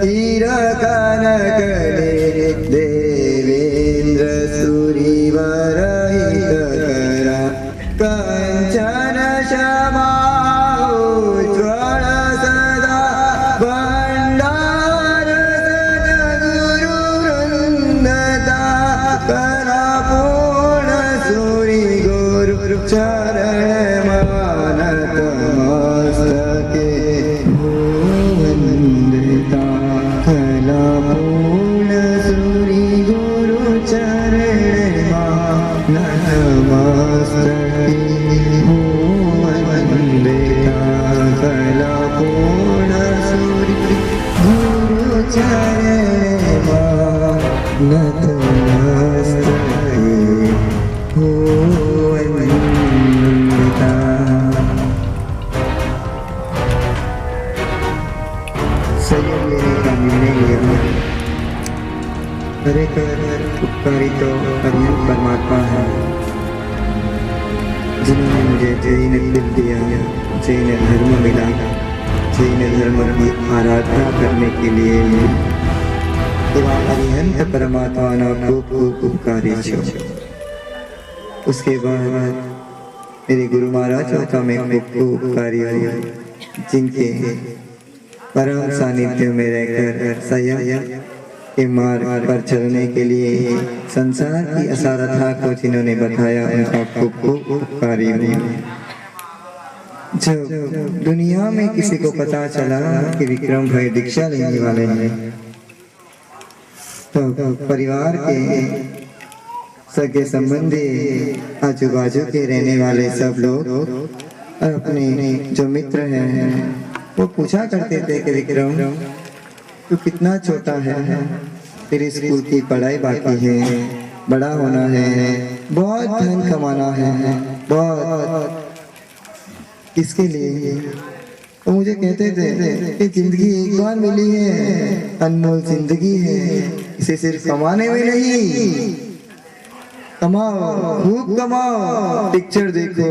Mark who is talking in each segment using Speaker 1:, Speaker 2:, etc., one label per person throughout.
Speaker 1: हीर कनकले देवेंद्र सूरिवर हितकरा कंचन क्षमाज्वल सदा भंडार सद्गुरु वृंदता कलापूर्ण सूरि गुरु चरण मानत मस्तके वंदिता कलापूर्ण सूरि गुरु चरण मानत मस्तके वंदिता कलापूर्ण सूरि गुरु चरण मानत मस्तके वंदिता। संयम लेने का निर्णय लिया। खरेखर उपकारी तो अनंत परमात्मा है, जिन्होंने मुझे जैन दिल दिया, जैन धर्म मिला, जैन धर्म की आराधना करने के लिए एवं अरिहंत परमात्मा ने खूब उपकारी छो। उसके बाद मेरे गुरु महाराजों का मैं खूब उपकारी हूँ, जिनके परम सानिध्य में रहकर संयम के मार्ग पर चलने के लिए संसार की असारथा को जिन्होंने बताया, उनका खूब उपकारी हूँ। जब दुनिया में किसी को पता चला कि विक्रम भाई दीक्षा लेने वाले हैं, तो परिवार के सगे संबंधी, आजू बाजू के रहने वाले सब लोग और अपने जो मित्र हैं वो पूछा करते थे कि विक्रम तू कितना छोटा है, तेरी स्कूल की पढ़ाई बाकी है, बड़ा होना है, बहुत धन कमाना है, बहुत किसके लिए? वो मुझे कहते थे कि जिंदगी एक बार मिली है, अनमोल जिंदगी है, इसे सिर्फ कमाने में नहीं, कमाओ, खूब कमाओ, पिक्चर देखो,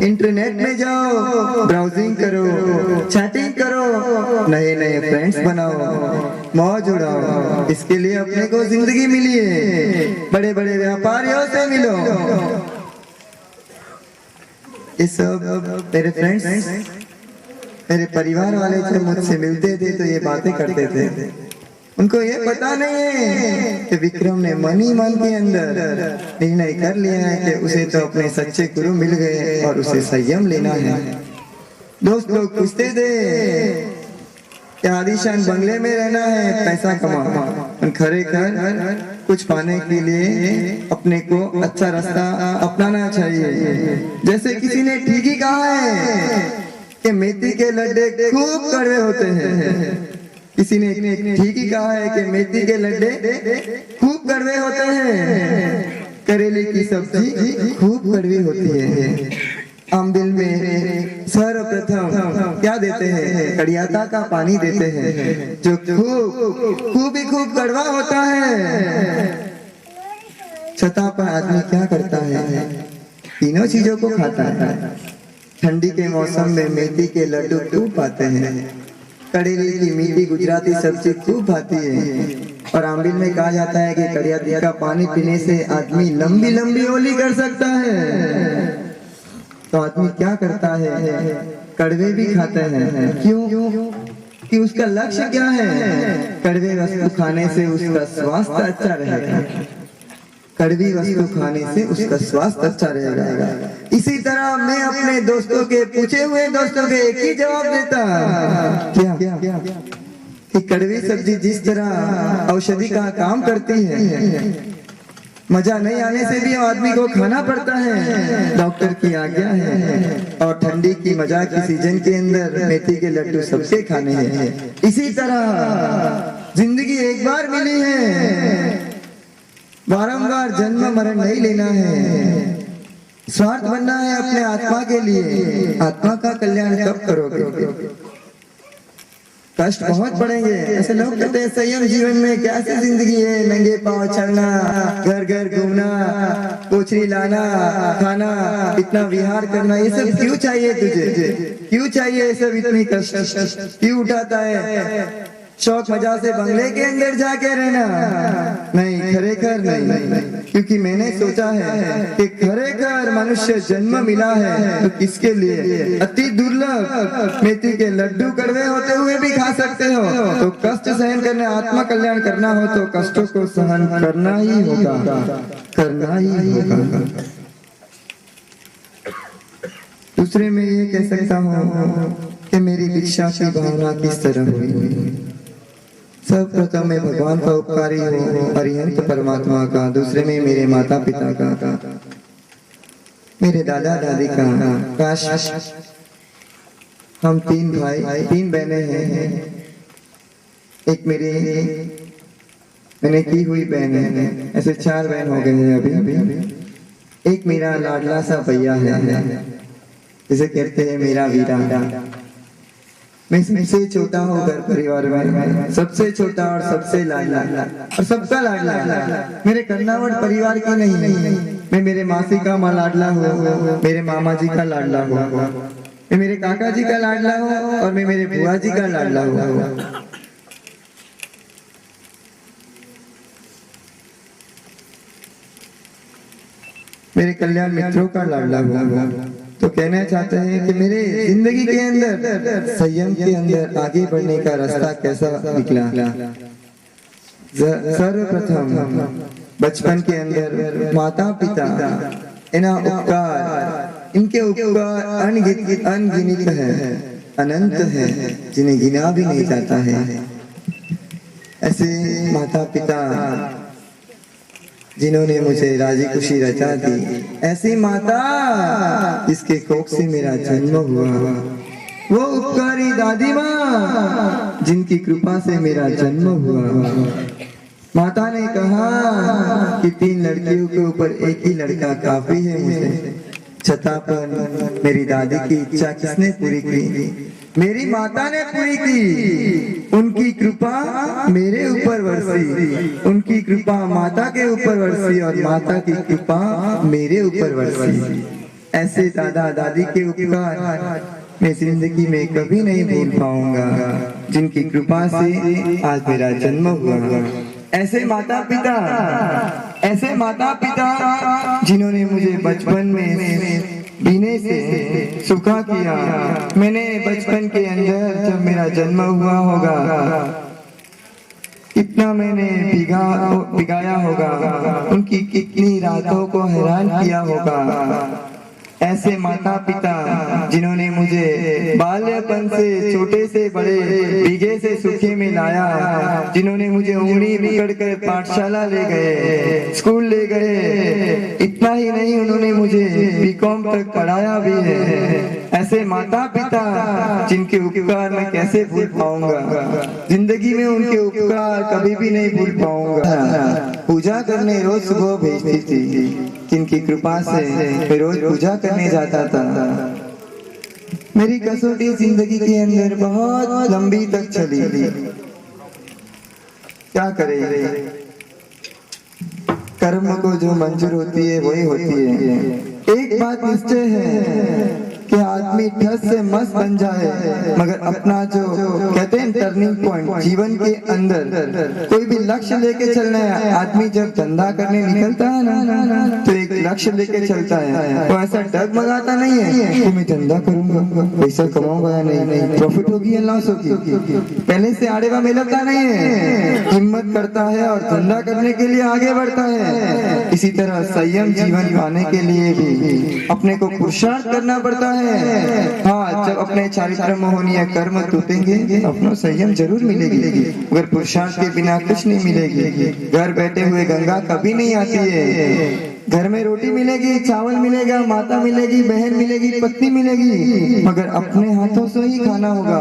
Speaker 1: इंटरनेट में जाओ, ब्राउजिंग करो, चैटिंग करो, नए नए फ्रेंड्स बनाओ, मौज उड़ाओ। इसके लिए अपने को जिंदगी मिली है, बड़े बड़े व्यापारियों से मिलो। ये सब मेरे फ्रेंड्स, मेरे परिवार वाले जब मुझसे मिलते थे तो ये बातें करते थे। उनको ये पता नहीं है कि विक्रम ने मन ही मन के अंदर निर्णय कर लिया है कि उसे तो अपने सच्चे गुरु मिल गए और उसे संयम लेना है। दोस्त लोग पूछते थे कि आलीशान बंगले में रहना है, पैसा कमाना, खरेखर कुछ पाने के लिए अपने को अच्छा रास्ता अपनाना चाहिए। जैसे किसी ने ठीक ही कहा है कि मेथी के लड्डे खूब कड़वे होते हैं, किसी ने ठीक ही कहा है कि मेथी के लड्डे खूब कड़वे होते हैं, करेले की सब्जी खूब कड़वी होती है। आमदिल में सर्वप्रथम क्या देते हैं? कड़ियाता का पानी देते हैं, जो खूब कड़वा होता है। छता पर आदमी क्या करता है? तीनों चीजों को खाता है। ठंडी के मौसम में मेथी के लड्डू खूब पाते हैं, कड़ेली की मीठी गुजराती सब्जी खूब भाती है, और आमदिल में कहा जाता है कि कड़ियाती का पानी पीने से आदमी लंबी लंबी होली कर सकता है। तो आदमी क्या करता है? कड़वे भी खाते हैं। क्यों? कि उसका लक्ष्य क्या है? कड़वे वस्तु खाने से उसका स्वास्थ्य अच्छा रहेगा, कड़वी वस्तु खाने से उसका स्वास्थ्य अच्छा रहेगा। इसी तरह मैं अपने दोस्तों के पूछे हुए दोस्तों के एक ही जवाब देता, क्या कि कड़वी सब्जी जिस तरह औषधि का काम करती है, मजा नहीं आने से भी आदमी को खाना पड़ता है, डॉक्टर की आज्ञा है, और ठंडी की मजा की सीजन के अंदर मेथी के लड्डू सबसे खाने हैं। इसी तरह जिंदगी एक बार मिली है, बारंबार जन्म मरण नहीं लेना है, स्वार्थ बनना है अपने आत्मा के लिए। आत्मा का कल्याण कब करोगे? कष्ट बहुत पड़ेंगे। ऐसे लोग कहते हैं संयम जीवन में कैसी जिंदगी है, नंगे पांव चलना, घर घर घूमना, पोछरी लाना, खाना, इतना विहार करना, ये सब क्यों चाहिए तुझे? क्यों चाहिए ये सब? इतनी कष्ट क्यों उठाता है? शौक मजा से बंगले के अंदर जाके रहना नहीं, खरेखर नहीं। क्योंकि मैंने सोचा है कि खरेखर मनुष्य जन्म मिला है तो किसके लिए? अति दुर्लभ मेथी के लड्डू कड़वे होते हुए भी खा सकते हो, तो कष्ट सहन करने, आत्मा कल्याण करना हो तो कष्टों को सहन करना ही होगा, करना ही होगा। दूसरे में ये कह सकता हूँ कि मेरी दीक्षा की भावना किस तरह हुई। सब प्रथम में भगवान का उपकारी हो, अरिहंत परमात्मा का। दूसरे में मेरे माता पिता का, मेरे दादा दादी का। काश हम 3 भाई 3 बहनें हैं, एक मैंने की हुई बहन है, ऐसे 4 बहन हो गए हैं अभी। एक मेरा लाडला सा भैया है, जिसे कहते हैं मेरा वीरा। मैं सबसे छोटा हूँ घर परिवार में, सबसे छोटा और सबसे लाडला और सबका लाडला। मेरे कर्नावट परिवार की नहीं, मैं मेरे मासी का लाडला हूँ, मेरे मामा जी का लाडला हूँ, मैं मेरे काका जी का लाडला हूँ और मैं मेरे बुआ जी का लाडला हूँ। मेरे कल्याण मित्रों का लाडला हुआ। तो कहना चाहते हैं कि मेरे जिंदगी के अंदर संयम के अंदर आगे बढ़ने का रास्ता कैसा निकला। सर्वप्रथम बचपन के अंदर माता पिता इनका उपकार, इनके उपकार अनगिनत है, अनंत है, जिन्हें गिना भी नहीं जाता है। ऐसे माता पिता जिन्होंने मुझे राजी खुशी रचा दी, ऐसी माता जिसके कोख से मेरा जन्म हुआ, वो उपकारी दादी माँ जिनकी कृपा से मेरा जन्म हुआ। माता ने कहा कि 3 लड़कियों के ऊपर एक ही लड़का काफी है मुझे, छठा पर मेरी दादी की इच्छा किसने पूरी की? मेरी माता ने पूरी की। उनकी कृपा मेरे ऊपर बरसी, उनकी कृपा माता के ऊपर बरसी और माता की कृपा मेरे ऊपर बरसी। ऐसे दादा दादी के उपकार मैं जिंदगी में कभी नहीं भूल पाऊंगा, जिनकी कृपा से आज मेरा जन्म हुआ। ऐसे माता पिता जिन्होंने मुझे बचपन में पीने से सूखा किया। मैंने बचपन के अंदर जब मेरा जन्म हुआ होगा, कितना मैंने भिगाया होगा, उनकी कितनी रातों को हैरान किया होगा। ऐसे माता पिता जिन्होंने मुझे बाल्यपन से छोटे से बड़े भीगे से सूखे में लाया, जिन्होंने मुझे उंगली पकड़ कर पाठशाला ले गए, स्कूल ले गए। इतना ही नहीं, उन्होंने मुझे बीकॉम तक पढ़ाया भी है। ऐसे माता पिता जिनके उपकार मैं कैसे भूल पाऊंगा, जिंदगी में उनके उपकार कभी भी नहीं भूल पाऊंगा। पूजा करने रोज सुबह भेजती थी, जिनकी कृपा से मैं रोज पूजा करने जाता था। मेरी कसौटी जिंदगी के अंदर बहुत लंबी तक चली। क्या करें, कर्म को जो मंजूर होती है वही होती है। एक बात निश्चय है कि आदमी ठस से मस्त बन जाए, मगर अपना जो कहते हैं टर्निंग पॉइंट जीवन के अंदर, कोई भी लक्ष्य लेके चलना है। आदमी जब धंधा करने निकलता है ना, तो एक लक्ष्य लेके चलता है, तो ऐसा डगमगाता नहीं है कि मैं धंधा करूंगा, पैसा कमाऊंगा या नहीं, प्रॉफिट होगी या लॉस होगी, पहले से आड़ेवा में लगता नहीं है, हिम्मत करता है और धंधा करने के लिए आगे बढ़ता है। इसी तरह संयम जीवन पाने के लिए भी अपने को पुरुषार्थ करना पड़ता है। हाँ, जब अपने चारित्र मोहनीय कर्म टूटेंगे, अपना संयम जरूर मिलेगी, मगर पुरुषार्थ के बिना कुछ नहीं मिलेगी। घर बैठे हुए गंगा कभी नहीं आती है। घर में रोटी मिलेगी, चावल मिलेगा, माता मिलेगी, बहन मिलेगी, पत्नी मिलेगी, मगर अपने हाथों से ही खाना होगा,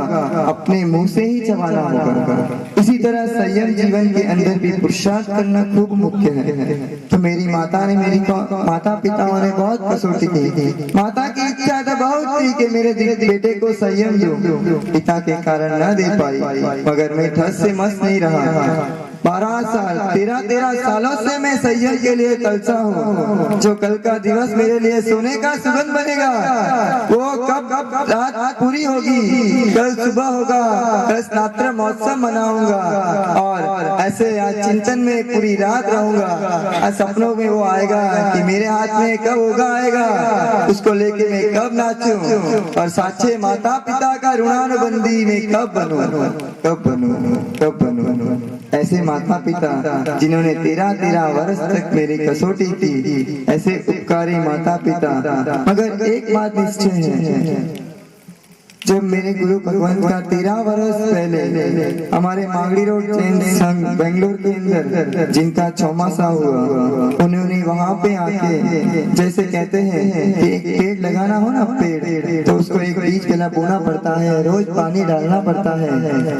Speaker 1: अपने मुंह से ही चबाना होगा। इसी तरह संयम जीवन के अंदर भी पुरुषार्थ करना खूब मुख्य है। तो मेरी माता पिताओं ने बहुत कसौटी की। माता की इच्छा तो बहुत थी कि मेरे बेटे को संयम दूं, पिता के कारण न दे पाई, मगर मैं ठस से मस्त नहीं रहा। 12 साल 13 सालों से मैं संयम के लिए तलसा हूँ। जो कल का दिवस मेरे लिए सोने का सुगंध बनेगा, वो कब रात पूरी होगी, कल सुबह होगा, कल स्नात्र महोत्सव मनाऊंगा और ऐसे आज चिंतन में पूरी रात रहूंगा। आज सपनों में वो आएगा कि मेरे हाथ में कब होगा आएगा, उसको लेके मैं कब नाचूं और साक्षी माता पिता का ऋणानुबंधी में कब बनूं। ऐसे माता पिता जिन्होंने 13 वर्ष तक मेरी कसौटी की, ऐसे उपकारी माता पिता। मगर एक बात निश्चय है, जब मेरे गुरु भगवान का 13 वर्ष पहले हमारे मागड़ी रोड जैन संघ बेंगलोर के अंदर जिनका चौमासा हुआ, उन्होंने वहां पे आके जैसे कहते हैं कि एक पेड़ लगाना हो ना, पेड़ तो उसको एक बीज पहला बोना पड़ता है, रोज पानी डालना पड़ता है।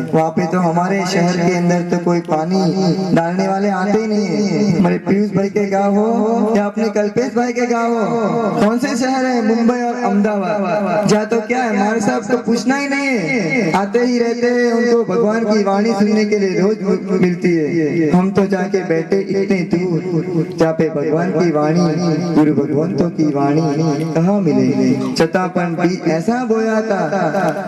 Speaker 1: वहाँ पे तो हमारे शहर के अंदर तो कोई पानी डालने वाले आते ही नहीं है। हमारे पीयूष भाई के गाँव हो या अपने कल्पेश भाई के गाँव हो, कौन से शहर है, मुंबई और अहमदाबाद, जा तो क्या है, हमारे साहब तो पूछना ही नहीं है, आते ही रहते हैं। उनको भगवान की वाणी सुनने के लिए रोज मिलती है। हम तो जाके बैठे इतने दूर, जहाँ पे भगवान की वाणी, गुरु भगवंतों की वाणी कहाँ मिले। छतापन बीज ऐसा बोया था,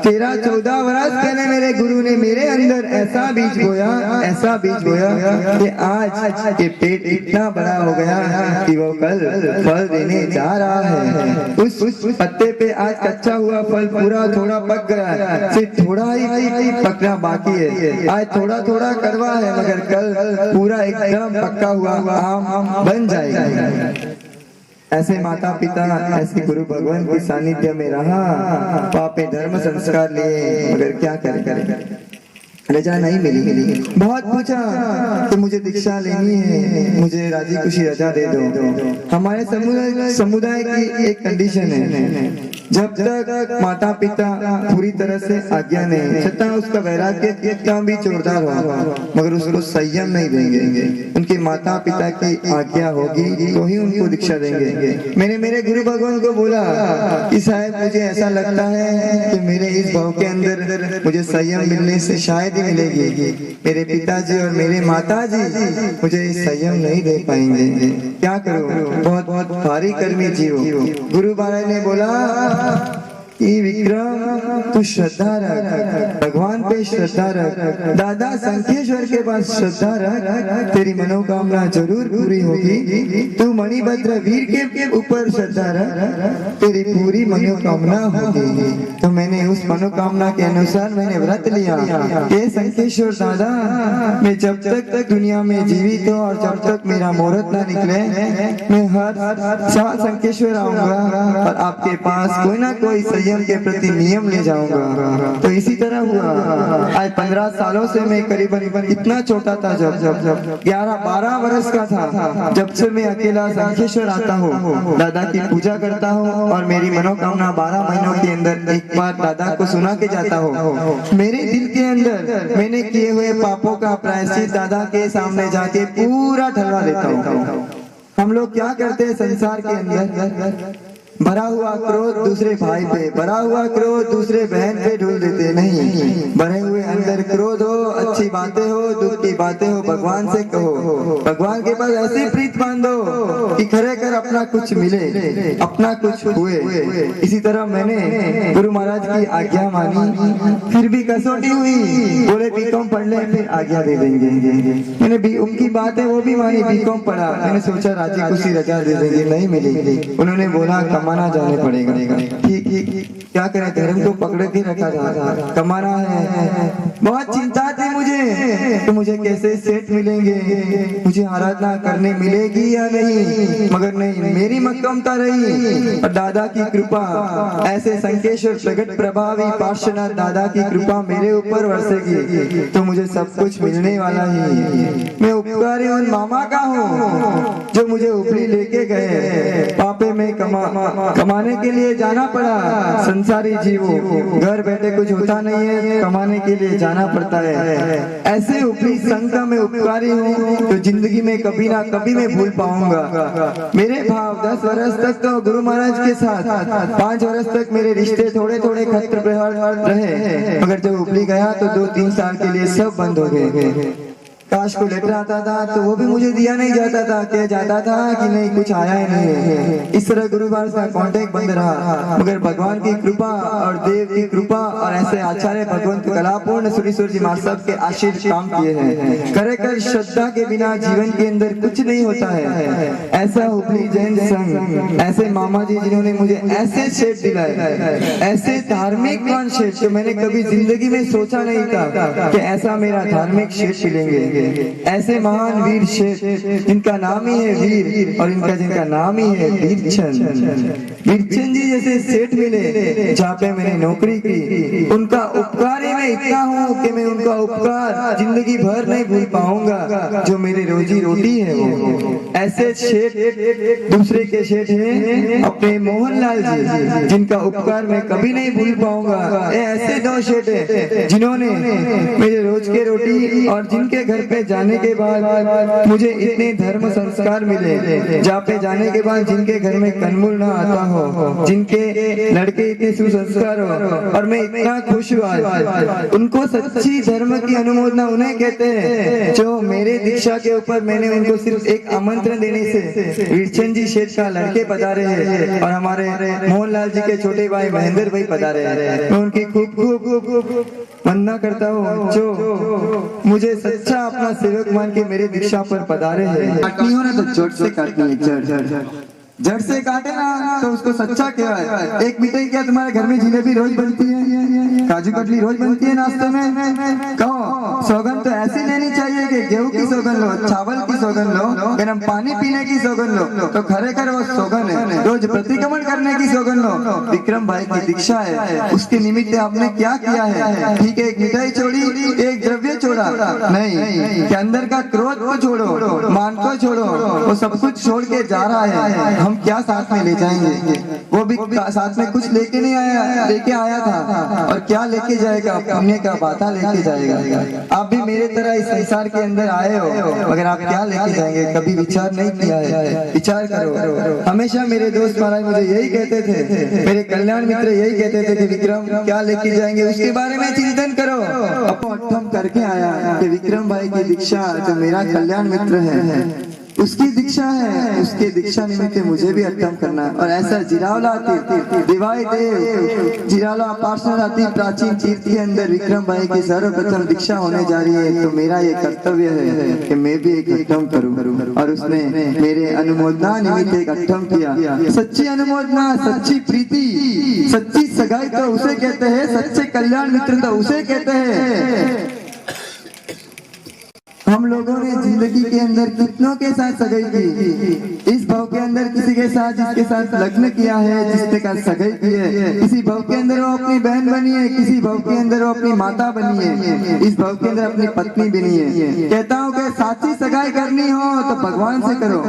Speaker 1: 13-14 वर्ष पहले मेरे गुरु ने मेरे अंदर ऐसा बीज बोया कि आज ये पेड़ इतना बड़ा हो गया कि वो कल फल देने जा रहा है। उस पत्ते पे आज कच्चा हुआ फल पूरा थोड़ा पक गया है, सिर्फ थोड़ा ही पकना बाकी है। आज थोड़ा थोड़ा करवा है, मगर कल पूरा एकदम पक्का हुआ आम बन जाएगा। ऐसे माता पिता, ऐसे गुरु भगवान के सानिध्य में रहा, पापे धर्म संस्कार लिए, मगर क्या करे, रजा नहीं मिली। बहुत पूछा कि मुझे दीक्षा लेनी है, मुझे राजी खुशी रजा दे दो। हमारे समुदाय की एक कंडीशन है, जब तक माता पिता पूरी तरह से आज्ञा नहीं, छठा उसका वैराग्य कितना भी जोरदार हो, मगर उसको संयम नहीं देंगे। उनके माता पिता की आज्ञा होगी तो ही उनको दीक्षा देंगे। मैंने मेरे गुरु भगवान को बोला कि साहब मुझे ऐसा लगता है कि मेरे इस भाव के अंदर मुझे संयम मिलने से शायद ही मिलेगी। मेरे पिताजी और मेरे माताजी मुझे संयम नहीं दे पाएंगे, क्या करूं, बहुत बहुत भारी कर्मी जीव। गुरु महाराज ने बोला कि विक्रम तू श्रद्धा रख, भगवान पे श्रद्धा रख, दादा संखेश्वर के पास श्रद्धा रख, तेरी मनोकामना जरूर पूरी होगी। तू मणिभद्र वीर के ऊपर श्रद्धा रख, तेरी पूरी मनोकामना होगी। तो मैंने उस मनोकामना के अनुसार मैंने व्रत लिया कि संखेश्वर दादा, मैं जब तक दुनिया में जीवित हूँ और जब तक मेरा मुहूर्त ना निकले, मैं हर साल संखेश्वर आऊंगा और आपके पास कोई ना कोई संयम के प्रति नियम ले जाऊंगा। तो इसी तरह हुआ। आज 15 सालों से मैं करीबन इतना छोटा था, जब 11-12 वर्ष का था, जब से मैं अकेला संखेश्वर आता हूँ, दादा की पूजा करता हूँ और मेरी मनोकामना 12 महीनों के अंदर एक बार दादा को सुना के जाता हूँ। मेरे दिल के अंदर मैंने किए हुए पापों का प्रायश्चित दादा के सामने जाके पूरा ठहरा देता हूँ। हम लोग क्या करते हैं संसार के अंदर, भरा हुआ क्रोध दूसरे भाई पे, भरा हुआ क्रोध दूसरे बहन पे ढूंढ देते नहीं। भरे हुए अंदर क्रोध हो, अच्छी बातें हो, दुख की बातें हो, भगवान से कहो, भगवान के पास ऐसी प्रीत बांधो कि खरे कर अपना कुछ मिले, अपना कुछ हुए। इसी तरह मैंने गुरु महाराज की आज्ञा मानी, फिर भी कसौटी हुई, बोले बीकॉम पढ़ ले फिर आज्ञा दे देंगे। मैंने भी उनकी बात है वो भी मानी, बीकॉम पढ़ा। मैंने सोचा राजी खुशी रजा दे देंगे, नहीं मिली। उन्होंने बोला कमाना जाने पड़ेगा। ठीक क्या करें, धर्म को पकड़ के रखा था, कमाना है। बहुत चिंता थी मुझे तो मुझे कैसे सेठ मिलेंगे, मुझे आराधना करने मिलेगी या नहीं, मगर नहीं, मेरी मक्कमता रही और दादा की कृपा, ऐसे संकेश्वर प्रगट प्रभावी पार्श्वनाथ दादा की कृपा मेरे ऊपर बरसेगी तो मुझे सब कुछ मिलने वाला ही। मैं उपकारी उन मामा का हूँ जो मुझे उपली लेके गए, पापे में कमाने के लिए जाना पड़ा। संसारी जीवों, घर बैठे कुछ होता नहीं है, कमाने के लिए जाना पड़ता है। ऐसे उपरी संघ का मैं उपकारी हूँ तो जिंदगी में कभी ना कभी मैं भूल पाऊंगा। मेरे भाव 10 वर्ष तक तो गुरु महाराज के साथ, 5 वर्ष तक मेरे रिश्ते थोड़े थोड़े खत्र प्रहर रहे, मगर जब उपली गया तो 2-3 साल के लिए सब बंद हो गए। काश को लेटर आता था तो वो भी मुझे दिया नहीं जाता था, कह जाता था कि नहीं कुछ आया ही नहीं है। इस तरह गुरुवार का कांटेक्ट बंद रहा, मगर भगवान की कृपा और देव की कृपा और ऐसे आचार्य भगवंत कलापूर्ण सुरेश्वर जी महाराज साहब के आशीर्वाद काम किए हैं। करे कर श्रद्धा के बिना जीवन के अंदर कुछ नहीं होता है। ऐसा हुबली जैन संघ, ऐसे मामा जी जिन्होंने मुझे ऐसे शेठ दिलाए, ऐसे धार्मिक शेठ जो मैंने कभी जिंदगी में सोचा नहीं था कि ऐसा मेरा धार्मिक शेठ मिलेंगे। ऐसे महान वीर शेठ जिनका नाम ही है वीर और इनका जिनका नाम ही है वीरचंद। वीरचंद जी जैसे सेठ मिले जहाँ पे मैंने नौकरी की, उनका उपकार ही मैं इतना हूँ कि मैं उनका उपकार जिंदगी भर नहीं भूल पाऊंगा। जो मेरी रोजी रोटी है वो ऐसे शेठ दूसरे के शेठ हैं अपने मोहनलाल जी, जिनका उपकार मैं कभी नहीं भूल पाऊंगा। ऐसे दो शेठ हैं जिन्होंने मेरे रोज के रोटी और जिनके घर पे जाने के बाद मुझे इतने धर्म संस्कार मिले, जहाँ पे जाने के बाद जिनके घर में कनमुल ना आता हो, जिनके लड़के इतने सुसंस्कार हो और मैं इतना खुश हुआ। उनको सच्ची धर्म की अनुमोदना उन्हें कहते हैं जो मेरे दीक्षा के ऊपर मैंने उनको सिर्फ एक आमंत्रण देने से वीरचंद जी शेठ का लड़के पधारे हैं और हमारे मोहनलाल जी के छोटे भाई महेंद्र भाई पधारे हैं। मैं उनकी खूब खूब खूब वंदना करता हूँ जो मुझे सच्चा अपना सेवक मान के मेरे दीक्षा पर पधारे हैं। काटनी हो ना तो जड़ से काटनी है, जड़ से काटे ना तो उसको सच्चा कहवाए। एक मिठाई क्या तुम्हारे घर में जिलेबी रोज बनती है, काजू कतली रोज बनती है नाश्ते में? कहो सौगन तो ऐसी लेनी चाहिए कि गेहूं की सौगन लो, चावल की सौगन लो, गर्म पानी पीने की सौगन लो तो खरेखर वो सौगन है। रोज प्रतिक्रमण करने की सौगन लो। विक्रम भाई की दीक्षा है, उसके निमित्त आपने क्या किया है? ठीक है, एक मिठाई छोड़ी, एक द्रव्य छोड़ा नहीं, के अंदर का क्रोध को छोड़ो, मान को छोड़ो, वो सब कुछ छोड़ के जा रहा है। हम क्या साथ में ले जाएंगे? वो भी साथ में कुछ लेके नहीं आया, लेके आया था और क्या लेके जाएगा? पुण्य का बाता लेके जाएगा। आप भी मेरे तरह इस संसार के अंदर आए हो, मगर आप क्या लेके जाएंगे कभी विचार नहीं किया है। विचार करो। हमेशा मेरे दोस्त महाराज मुझे यही कहते थे, मेरे कल्याण मित्र यही कहते थे कि विक्रम क्या लेके जाएंगे उसके बारे में चिंतन करो। अब अट्ठम करके आया कि विक्रम भाई की दीक्षा जो मेरा कल्याण मित्र है उसकी दीक्षा है, उसके दीक्षा निमित्त मुझे भी अट्ठम करना है। और ऐसा जिरावला दिवाई देव जिरावला पार्षद प्राचीन तीर्थ के अंदर विक्रम भाई की सर्वप्रथम दीक्षा होने जा रही है, तो मेरा ये कर्तव्य है कि मैं भी एक अट्ठम करूं। और उसने मेरे अनुमोदना निमित्त एक अट्ठम किया। सच्ची अनुमोदना, सच्ची प्रीति, सच्ची सगाई तो उसे कहते हैं, सच्चे कल्याण मित्र तो उसे कहते हैं। हम लोगों ने जिंदगी के अंदर कितनों के साथ सगाई की, इस भाव के अंदर किसी के साथ जिसके साथ लग्न किया है, जिसके साथ सगाई की है, किसी भाव के अंदर वो अपनी बहन बनी है, किसी भाव के अंदर वो अपनी माता बनी है, इस भाव के अंदर अपनी पत्नी बनी है। कहता हूँ कि साची सगाई करनी हो तो भगवान से करो,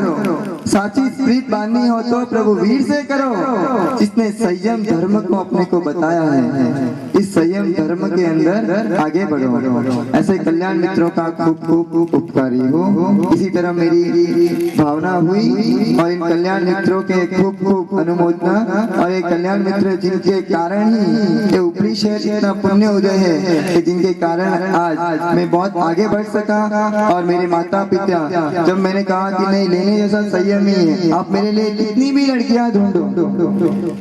Speaker 1: साची प्रीत बांधनी हो तो प्रभु वीर से करो, जिसने संयम धर्म को अपने को बताया है। इस संयम धर्म के अंदर आगे बढ़ो। ऐसे कल्याण मित्रों का खूब खूब उपकारी हो। इसी तरह मेरी भावना हुई और इन कल्याण मित्रों के खूब खूब अनुमोदना। और ये कल्याण मित्र जिनके कारण ही ये ऊपरी शहर इतना पुण्य उदय है कि जिनके कारण आज मैं बहुत आगे बढ़ सका। और मेरे माता पिता जब मैंने कहा कि नहीं लेने जैसा संयम ही है, आप मेरे लिए कितनी भी लड़कियां ढूंढो,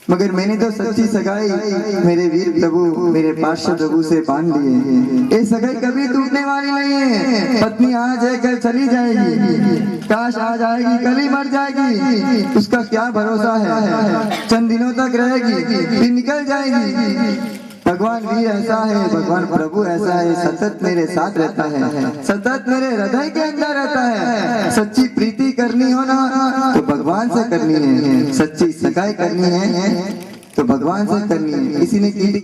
Speaker 1: मगर मैंने तो सच्ची सगाई मेरे वीर प्रभु मेरे पार्षद प्रभु से बांध लिए। ये सगाई कभी टूटने वाली नहीं है। पत्नी आज है कल चली जाएगी, काश आज आएगी कल ही मर जाएगी, उसका क्या भरोसा है? चंद दिनों तक रहेगी फिर निकल जाएगी। भगवान वीर ऐसा है, भगवान प्रभु ऐसा है, सतत मेरे साथ रहता है, सतत मेरे हृदय के अंदर रहता है। सच्ची प्रीति करनी हो ना तो भगवान से करनी है, सच्ची सगाई करनी है तो भगवान से करनी है। किसी ने की